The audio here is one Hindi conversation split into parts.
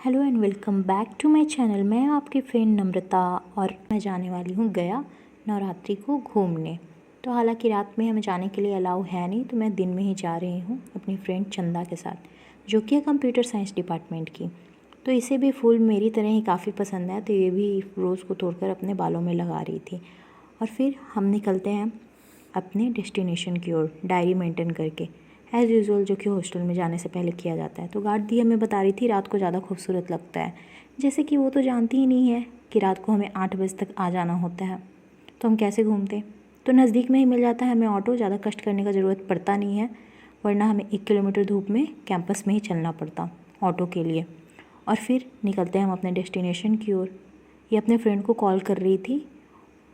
Hello and welcome back to my channel. मैं आपकी फ्रेंड नम्रता और मैं जाने वाली हूँ गया नवरात्रि को घूमने। तो हालांकि रात में हमें जाने के लिए अलाउ है नहीं, तो मैं दिन में ही जा रही हूँ अपनी फ्रेंड चंदा के साथ, जो कि है कंप्यूटर साइंस डिपार्टमेंट की। तो इसे भी फूल मेरी तरह ही काफ़ी पसंद है, तो ये भी रोज़ को तोड़कर अपने बालों में लगा रही थी। और फिर हम निकलते हैं अपने डेस्टिनेशन की ओर डायरी मेंटेन करके, एज़ यूज़ुअल, जो कि हॉस्टल में जाने से पहले किया जाता है। तो गार्ड दी हमें बता रही थी रात को ज़्यादा खूबसूरत लगता है, जैसे कि वो तो जानती ही नहीं है कि रात को हमें 8 बजे तक आ जाना होता है, तो हम कैसे घूमते। तो नज़दीक में ही मिल जाता है हमें ऑटो, ज़्यादा कष्ट करने का ज़रूरत पड़ता नहीं है, वरना हमें 1 किलोमीटर धूप में कैंपस में ही चलना पड़ता ऑटो के लिए। और फिर निकलते हैं हम अपने डेस्टिनेशन की ओर। ये अपने फ्रेंड को कॉल कर रही थी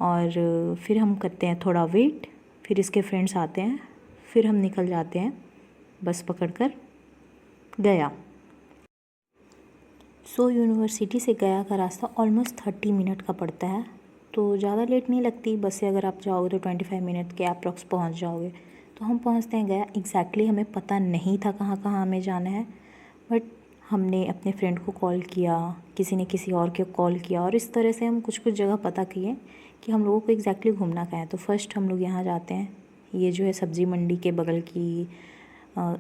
और फिर हम करते हैं थोड़ा वेट, फिर इसके फ्रेंड्स आते हैं, फिर हम निकल जाते हैं बस पकड़कर गया। यूनिवर्सिटी से गया का रास्ता ऑलमोस्ट 30 मिनट का पड़ता है, तो ज़्यादा लेट नहीं लगती। बस से अगर आप जाओगे तो 25 मिनट के अप्रॉक्स पहुंच जाओगे। तो हम पहुंचते हैं गया। एग्जैक्टली हमें पता नहीं था कहाँ कहाँ हमें जाना है, बट हमने अपने फ्रेंड को कॉल किया, किसी ने किसी और को कॉल किया, और इस तरह से हम कुछ कुछ जगह पता किए कि हम लोगों को एग्जैक्टली घूमना कहाँ है। तो फर्स्ट हम लोग यहाँ जाते हैं, ये जो है सब्ज़ी मंडी के बगल की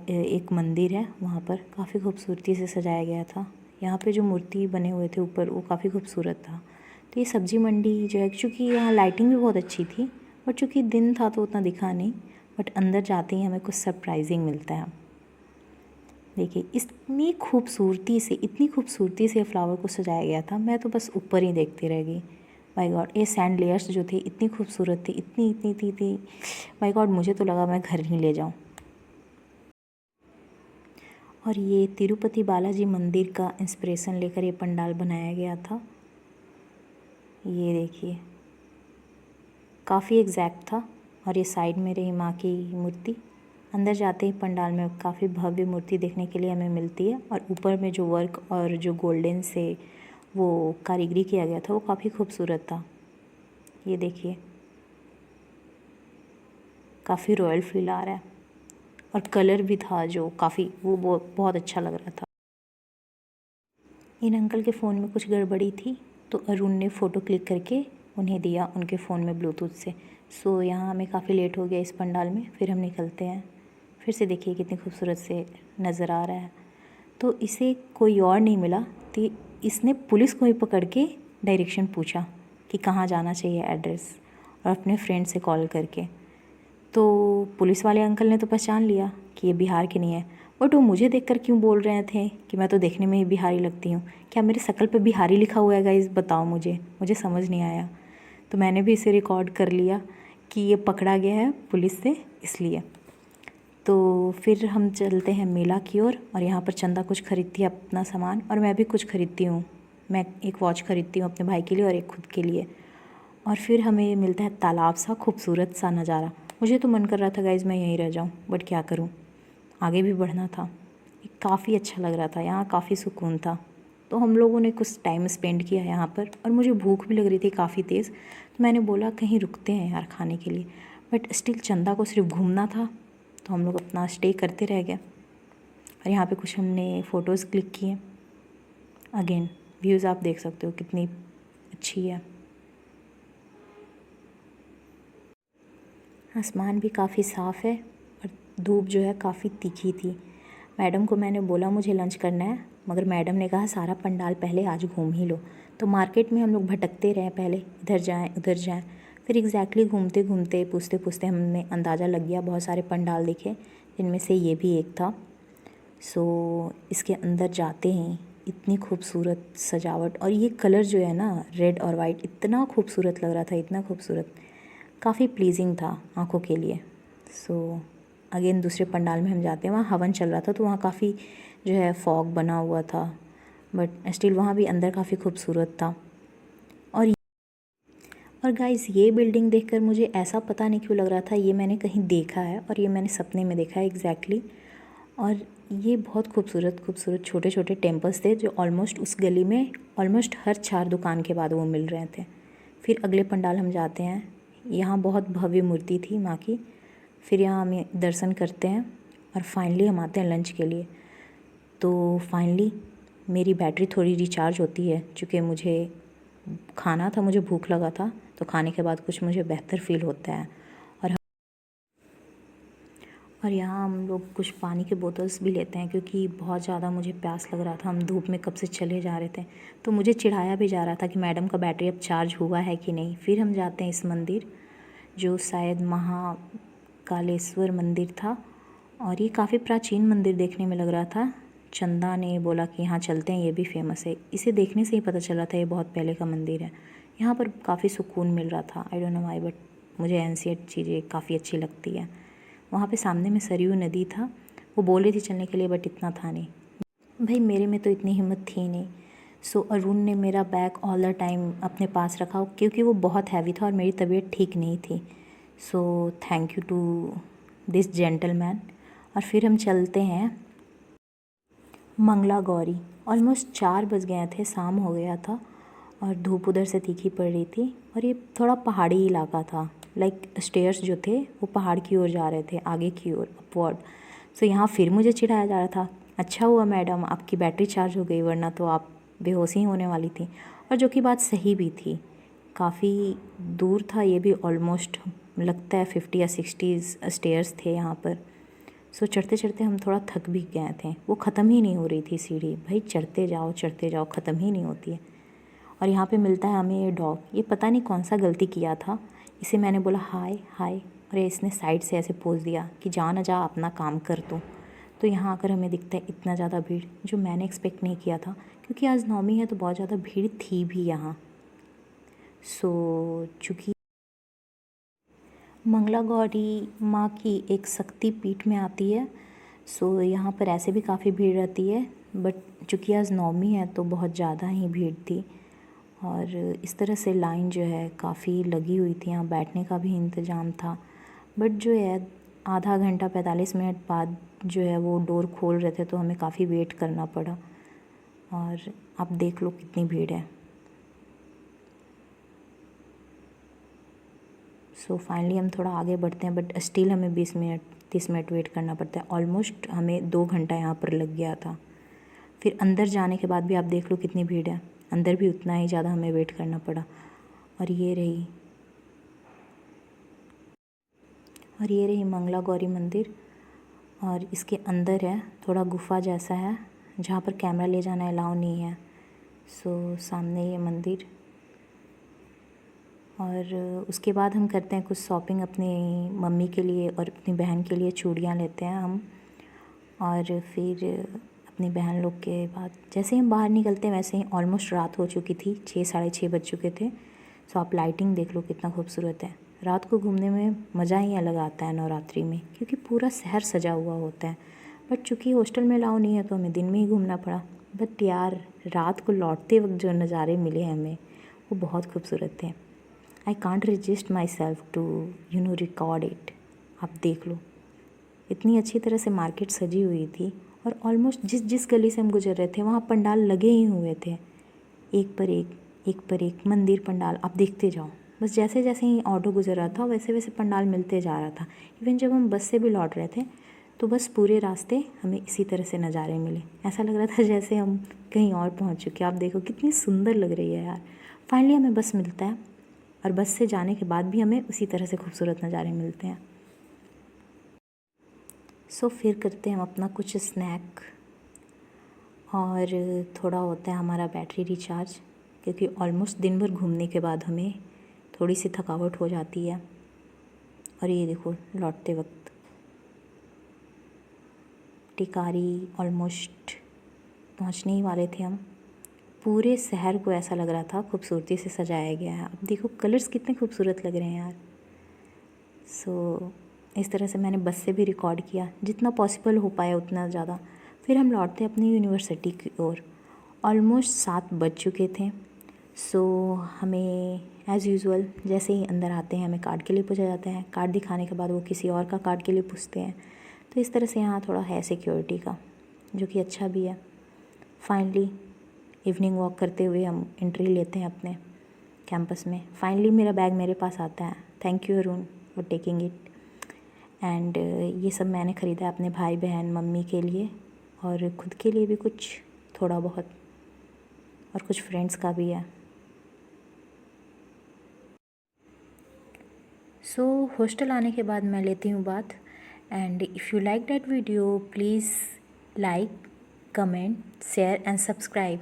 एक मंदिर है, वहाँ पर काफ़ी खूबसूरती से सजाया गया था। यहाँ पे जो मूर्ति बने हुए थे ऊपर, वो काफ़ी खूबसूरत था। तो ये सब्ज़ी मंडी जो है, चूँकि यहाँ लाइटिंग भी बहुत अच्छी थी, बट चूँकि दिन था तो उतना दिखा नहीं, बट अंदर जाते ही हमें कुछ सरप्राइजिंग मिलता है। देखिए इतनी खूबसूरती से फ्लावर को सजाया गया था, मैं तो बस ऊपर ही देखती रह गई। माय गॉड, ये सैंड लेयर्स जो थे इतनी खूबसूरत थी, इतनी थी। माय गॉड, मुझे तो लगा मैं घर ही ले जाऊँ। और ये तिरुपति बालाजी मंदिर का इंस्पिरेशन लेकर ये पंडाल बनाया गया था। ये देखिए, काफ़ी एग्जैक्ट था। और ये साइड में रही माँ की मूर्ति। अंदर जाते ही पंडाल में काफ़ी भव्य मूर्ति देखने के लिए हमें मिलती है, और ऊपर में जो वर्क और जो गोल्डन से वो कारीगरी किया गया था, वो काफ़ी खूबसूरत था। ये देखिए, काफ़ी रॉयल फील आ रहा है, और कलर भी था जो काफ़ी वो बहुत अच्छा लग रहा था। इन अंकल के फ़ोन में कुछ गड़बड़ी थी, तो अरुण ने फ़ोटो क्लिक करके उन्हें दिया उनके फ़ोन में ब्लूटूथ से। यहाँ हमें काफ़ी लेट हो गया इस पंडाल में। फिर हम निकलते हैं। फिर से देखिए कितनी खूबसूरत से नज़र आ रहा है। तो इसे कोई और नहीं मिला, तो इसने पुलिस को ही पकड़ के डायरेक्शन पूछा कि कहाँ जाना चाहिए एड्रेस, और अपने फ्रेंड से कॉल करके। तो पुलिस वाले अंकल ने तो पहचान लिया कि ये बिहार के नहीं है, बट वो मुझे देखकर क्यों बोल रहे थे कि मैं तो देखने में ही बिहारी लगती हूँ। क्या मेरे शक्ल पे बिहारी लिखा हुआ है गाइस? बताओ, मुझे समझ नहीं आया। तो मैंने भी इसे रिकॉर्ड कर लिया कि ये पकड़ा गया है पुलिस से, इसलिए। तो फिर हम चलते हैं मेला की ओर, और यहाँ पर चंदा कुछ खरीदती है अपना सामान, और मैं भी कुछ खरीदती हूँ। मैं एक वॉच खरीदती हूँ अपने भाई के लिए और एक खुद के लिए। और फिर हमें मिलता है तालाब सा, खूबसूरत सा नज़ारा। मुझे तो मन कर रहा था गाइज़ मैं यहीं रह जाऊँ, बट क्या करूँ, आगे भी बढ़ना था। काफ़ी अच्छा लग रहा था, यहाँ काफ़ी सुकून था। तो हम लोगों ने कुछ टाइम स्पेंड किया यहाँ पर, और मुझे भूख भी लग रही थी काफ़ी तेज़। तो मैंने बोला कहीं रुकते हैं यार खाने के लिए, बट स्टिल चंदा को सिर्फ घूमना था, तो हम लोग अपना स्टे करते रह गए। और यहाँ पे कुछ हमने फ़ोटोज़ क्लिक किए। अगेन व्यूज़ आप देख सकते हो कितनी अच्छी है। आसमान भी काफ़ी साफ़ है, और धूप जो है काफ़ी तीखी थी। मैडम को मैंने बोला मुझे लंच करना है, मगर मैडम ने कहा सारा पंडाल पहले आज घूम ही लो। तो मार्केट में हम लोग भटकते रहे, पहले इधर जाएं उधर जाएं। फिर एग्जैक्टली घूमते घूमते पूछते पूछते हमने अंदाज़ा लग गया, बहुत सारे पंडाल दिखे, जिनमें से ये भी एक था। इसके अंदर जाते हैं, इतनी खूबसूरत सजावट, और ये कलर जो है ना, रेड और वाइट, इतना खूबसूरत लग रहा था, इतना खूबसूरत, काफ़ी प्लीजिंग था आँखों के लिए। अगेन दूसरे पंडाल में हम जाते हैं, वहाँ हवन चल रहा था, तो वहाँ काफ़ी जो है फॉग बना हुआ था, बट स्टिल वहाँ भी अंदर काफ़ी खूबसूरत था। और गाइस, ये बिल्डिंग देखकर मुझे ऐसा पता नहीं क्यों लग रहा था ये मैंने कहीं देखा है, और ये मैंने सपने में देखा है एग्जैक्टली। और ये बहुत खूबसूरत खूबसूरत छोटे छोटे टेम्पल्स थे, जो ऑलमोस्ट उस गली में ऑलमोस्ट हर 4 दुकान के बाद वो मिल रहे थे। फिर अगले पंडाल हम जाते हैं, यहाँ बहुत भव्य मूर्ति थी माँ की। फिर यहाँ हम दर्शन करते हैं, और फाइनली हम आते हैं लंच के लिए। तो फाइनली मेरी बैटरी थोड़ी रिचार्ज होती है, चूँकि मुझे खाना था, मुझे भूख लगा था, तो खाने के बाद कुछ मुझे बेहतर फ़ील होता है। और यहाँ हम लोग कुछ पानी के बोतल्स भी लेते हैं, क्योंकि बहुत ज़्यादा मुझे प्यास लग रहा था। हम धूप में कब से चले जा रहे थे, तो मुझे चिढ़ाया भी जा रहा था कि मैडम का बैटरी अब चार्ज हुआ है कि नहीं। फिर हम जाते हैं इस मंदिर, जो शायद महाकालेश्वर मंदिर था, और ये काफ़ी प्राचीन मंदिर देखने में लग रहा था। चंदा ने बोला कि यहाँ चलते हैं, ये भी फेमस है। इसे देखने से ही पता चला था ये बहुत पहले का मंदिर है। यहाँ पर काफ़ी सुकून मिल रहा था, I don't know why, but मुझे एंशिएंट चीज़ें काफ़ी अच्छी लगती है। वहाँ पे सामने में सरयू नदी था, वो बोल रही थी चलने के लिए, बट इतना था नहीं भाई, मेरे में तो इतनी हिम्मत थी नहीं। सो अरुण ने मेरा बैग ऑल द टाइम अपने पास रखा, क्योंकि वो बहुत हैवी था और मेरी तबीयत ठीक नहीं थी। So thank you to this gentleman. और फिर हम चलते हैं मंगला गौरी। ऑलमोस्ट 4 बज गए थे, शाम हो गया था और धूप उधर से तीखी पड़ रही थी। और ये थोड़ा पहाड़ी इलाका था, लाइक स्टेयर्स जो थे वो पहाड़ की ओर जा रहे थे, आगे की ओर अपवर्ड। सो यहाँ फिर मुझे चिढ़ाया जा रहा था, अच्छा हुआ मैडम आपकी बैटरी चार्ज हो गई, वरना तो आप बेहोशी होने वाली थी। और जो कि बात सही भी थी, काफ़ी दूर था ये भी, ऑलमोस्ट लगता है 50 या 60 स्टेयर्स थे यहाँ पर। सो चढ़ते चढ़ते हम थोड़ा थक भी गए थे, वो ख़त्म ही नहीं हो रही थी सीढ़ी। भाई चढ़ते जाओ, ख़त्म ही नहीं होती है। और यहाँ पे मिलता है हमें ये डॉग, ये पता नहीं कौन सा गलती किया था। इसे मैंने बोला हाय हाय, और इसने साइड से ऐसे पोज दिया कि जा ना जा, अपना काम कर तो यहाँ आकर हमें दिखता है इतना ज़्यादा भीड़, जो मैंने एक्सपेक्ट नहीं किया था, क्योंकि आज नवमी है तो बहुत ज़्यादा भीड़ थी भी यहाँ। सो चूँकि मंगला गौरी माँ की एक शक्ति पीठ में आती है, सो यहाँ पर ऐसे भी काफ़ी भीड़ रहती है, बट चूँकि आज नवमी है तो बहुत ज़्यादा ही भीड़ थी। और इस तरह से लाइन जो है काफ़ी लगी हुई थी, यहाँ बैठने का भी इंतज़ाम था। बट जो है आधा घंटा 45 मिनट बाद जो है वो डोर खोल रहे थे, तो हमें काफ़ी वेट करना पड़ा। और आप देख लो कितनी भीड़ है। सो फाइनली हम थोड़ा आगे बढ़ते हैं, बट स्टिल हमें 20 मिनट 30 मिनट वेट करना पड़ता है। ऑलमोस्ट हमें 2 घंटा यहाँ पर लग गया था। फिर अंदर जाने के बाद भी आप देख लो कितनी भीड़ है, अंदर भी उतना ही ज़्यादा हमें वेट करना पड़ा। और ये रही मंगला गौरी मंदिर, और इसके अंदर है थोड़ा गुफा जैसा है, जहाँ पर कैमरा ले जाना अलाउ नहीं है। सो सामने ये मंदिर, और उसके बाद हम करते हैं कुछ शॉपिंग अपनी मम्मी के लिए और अपनी बहन के लिए। चूड़ियाँ लेते हैं हम, और फिर अपनी बहन लोग के बाद जैसे ही हम बाहर निकलते हैं वैसे ही ऑलमोस्ट रात हो चुकी थी, 6 साढ़े 6 बज चुके थे। सो आप लाइटिंग देख लो कितना खूबसूरत है। रात को घूमने में मज़ा ही अलग आता है नवरात्रि में, क्योंकि पूरा शहर सजा हुआ होता है। बट चूँकि हॉस्टल में अलाउ नहीं है तो हमें दिन में ही घूमना पड़ा। बट यार रात को लौटते वक्त जो नज़ारे मिले हमें वो बहुत खूबसूरत थे। I can't resist myself to record it. आप देख लो इतनी अच्छी तरह से मार्केट सजी हुई थी, और ऑलमोस्ट जिस गली से हम गुजर रहे थे वहाँ पंडाल लगे ही हुए थे, एक पर एक मंदिर पंडाल। आप देखते जाओ, बस जैसे जैसे ही ऑटो गुजर रहा था वैसे वैसे पंडाल मिलते जा रहा था। इवन जब हम बस से भी लौट रहे थे तो बस पूरे रास्ते हमें इसी तरह से नज़ारे मिले। ऐसा लग रहा था जैसे हम कहीं और पहुँच चुके। आप देखो कितनी सुंदर लग रही है यार। फाइनली हमें बस मिलता है, और बस से जाने के बाद भी हमें उसी तरह से खूबसूरत नज़ारे मिलते हैं। सो फिर करते हैं हम अपना कुछ स्नैक, और थोड़ा होता है हमारा बैटरी रिचार्ज, क्योंकि ऑलमोस्ट दिन भर घूमने के बाद हमें थोड़ी सी थकावट हो जाती है। और ये देखो लौटते वक्त टिकारी ऑलमोस्ट पहुंचने ही वाले थे हम। पूरे शहर को ऐसा लग रहा था खूबसूरती से सजाया गया है। अब देखो कलर्स कितने खूबसूरत लग रहे हैं यार। सो इस तरह से मैंने बस से भी रिकॉर्ड किया, जितना पॉसिबल हो पाया उतना ज़्यादा। फिर हम लौटते अपनी यूनिवर्सिटी की ओर। ऑलमोस्ट 7 बज चुके थे। सो हमें एज़ यूजुअल जैसे ही अंदर आते हैं हमें कार्ड के लिए पूछा जाता है। कार्ड दिखाने के बाद वो किसी और का कार्ड के लिए पूछते हैं। तो इस तरह से यहाँ थोड़ा है सिक्योरिटी का, जो कि अच्छा भी है। फाइनली इवनिंग वॉक करते हुए हम एंट्री लेते हैं अपने कैंपस में। फाइनली मेरा बैग मेरे पास आता है। Thank you Arun for taking it. And ये सब मैंने ख़रीदा अपने भाई बहन मम्मी के लिए, और ख़ुद के लिए भी कुछ थोड़ा बहुत, और कुछ फ्रेंड्स का भी है। सो हॉस्टल आने के बाद मैं लेती हूँ बात। And if you like that video please like, comment, share and subscribe.